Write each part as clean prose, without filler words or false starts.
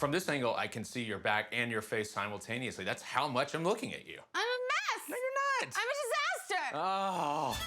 From this angle, I can see your back and your face simultaneously. That's how much I'm looking at you. I'm a mess! No, you're not! I'm a disaster! Oh.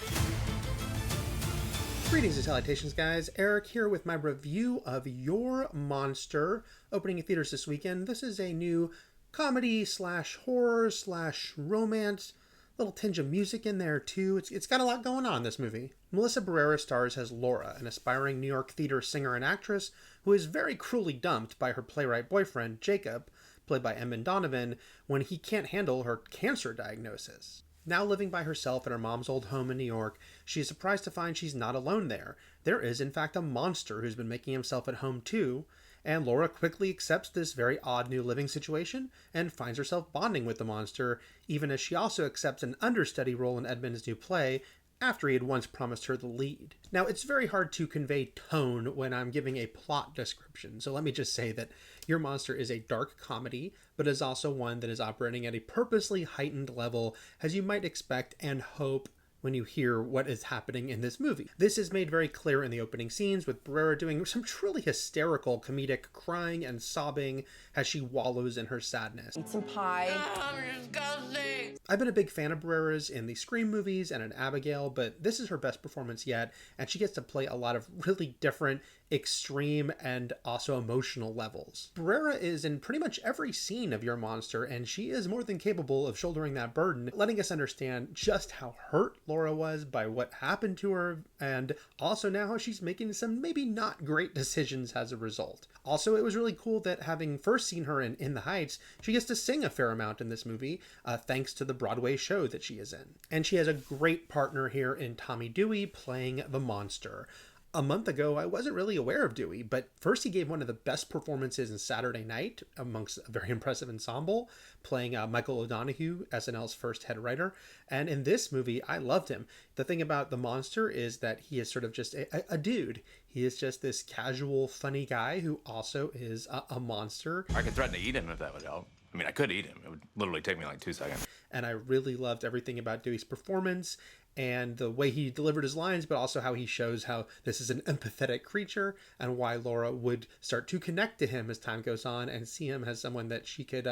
Greetings and salutations, guys. Eric here with my review of Your Monster, opening in theaters this weekend. This is a new comedy slash horror slash romance, little tinge of music in there too. It's got a lot going on, this movie. Melissa Barrera stars as Laura, an aspiring New York theater singer and actress who is very cruelly dumped by her playwright boyfriend, Jacob, played by Emin Donovan, when he can't handle her cancer diagnosis. Now living by herself in her mom's old home in New York, she is surprised to find she's not alone there. There is, in fact, a monster who's been making himself at home too, and Laura quickly accepts this very odd new living situation and finds herself bonding with the monster, even as she also accepts an understudy role in Edmund's new play, after he had once promised her the lead. Now, it's very hard to convey tone when I'm giving a plot description, so let me just say that Your Monster is a dark comedy, but is also one that is operating at a purposely heightened level, as you might expect and hope when you hear what is happening in this movie. This is made very clear in the opening scenes, with Barrera doing some truly hysterical comedic crying and sobbing as she wallows in her sadness. Eat some pie. I'm disgusting. I've been a big fan of Barrera's in the Scream movies and in Abigail, but this is her best performance yet, and she gets to play a lot of really different, extreme, and also emotional levels. Barrera is in pretty much every scene of Your Monster, and she is more than capable of shouldering that burden, letting us understand just how hurt Laura was by what happened to her, and also now how she's making some maybe not great decisions as a result. Also, it was really cool that having first seen her in The Heights, she gets to sing a fair amount in this movie, thanks to the Broadway show that she is in. And she has a great partner here in Tommy Dewey playing the monster. A month ago, I wasn't really aware of Dewey, but first he gave one of the best performances in Saturday Night amongst a very impressive ensemble, playing Michael O'Donoghue, SNL's first head writer. And in this movie, I loved him. The thing about the monster is that he is sort of just a dude. He is just this casual, funny guy who also is a monster. I could threaten to eat him if that would help. I mean, I could eat him. It would literally take me like 2 seconds. And I really loved everything about Dewey's performance and the way he delivered his lines, but also how he shows how this is an empathetic creature and why Laura would start to connect to him as time goes on and see him as someone that she could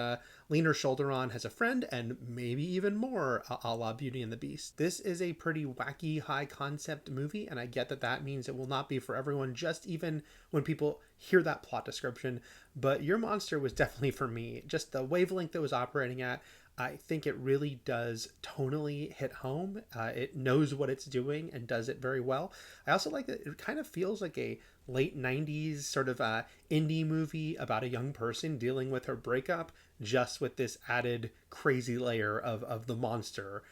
lean her shoulder on as a friend, and maybe even more a la Beauty and the Beast. This is a pretty wacky, high concept movie, and I get that that means it will not be for everyone, just even when people hear that plot description, but Your Monster was definitely for me. Just the wavelength that it was operating at, I think it really does tonally hit home. It knows what it's doing and does it very well. I also like that it kind of feels like a late 90s sort of indie movie about a young person dealing with her breakup, just with this added crazy layer of the monster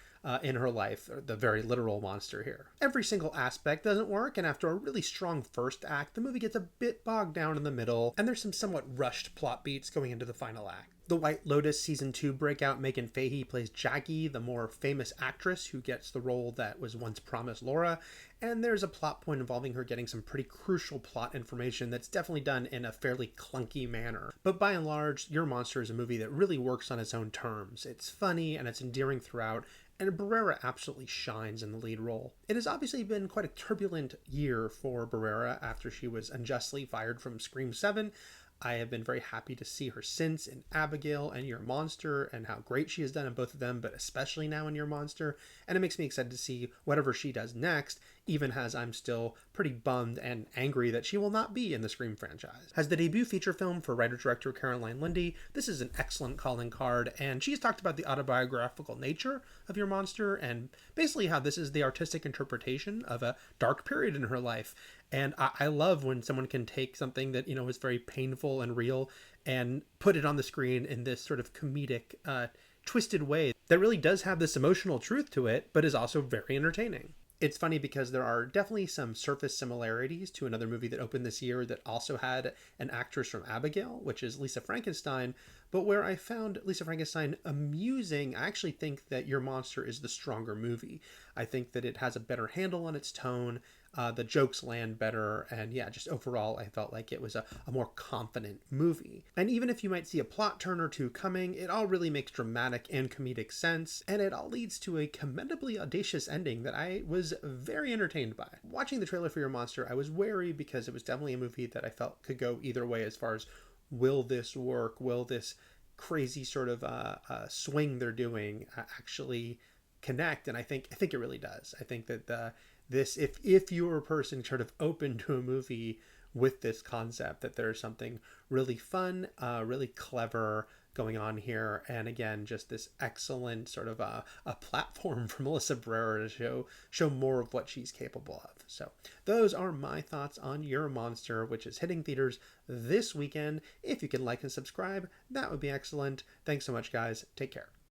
in her life, the very literal monster here. Every single aspect doesn't work, and after a really strong first act, the movie gets a bit bogged down in the middle, and there's some somewhat rushed plot beats going into the final act. The White Lotus Season 2 breakout Megan Fahey plays Jackie, the more famous actress who gets the role that was once promised Laura, and there's a plot point involving her getting some pretty crucial plot information that's definitely done in a fairly clunky manner. But by and large, Your Monster is a movie that really works on its own terms. It's funny and it's endearing throughout, and Barrera absolutely shines in the lead role. It has obviously been quite a turbulent year for Barrera after she was unjustly fired from Scream 7. I have been very happy to see her since in Abigail and Your Monster, and how great she has done in both of them, but especially now in Your Monster, and it makes me excited to see whatever she does next, even as I'm still pretty bummed and angry that she will not be in the Scream franchise. As the debut feature film for writer-director Caroline Lindy, this is an excellent calling card, and she's talked about the autobiographical nature of Your Monster, and basically how this is the artistic interpretation of a dark period in her life. And I love when someone can take something that, is very painful and real and put it on the screen in this sort of comedic, twisted way that really does have this emotional truth to it, but is also very entertaining. It's funny because there are definitely some surface similarities to another movie that opened this year that also had an actress from Abigail, which is Lisa Frankenstein, but where I found Lisa Frankenstein amusing, I actually think that Your Monster is the stronger movie. I think that it has a better handle on its tone, the jokes land better, and yeah, just overall I felt like it was a more confident movie. And even if you might see a plot turn or two coming, it all really makes dramatic and comedic sense, and it all leads to a commendably audacious ending that I was very entertained by. Watching the trailer for Your Monster, I was wary because it was definitely a movie that I felt could go either way as far as will this work? Will this crazy sort of swing they're doing actually connect? And I think it really does. I think that this, if you're a person sort of open to a movie with this concept, that there's something really fun, really clever going on here, and again, just this excellent sort of a platform for Melissa Barrera to show more of what she's capable of. So those are my thoughts on You're a Monster, which is hitting theaters this weekend. If you can like and subscribe, that would be excellent. Thanks so much, guys. Take care.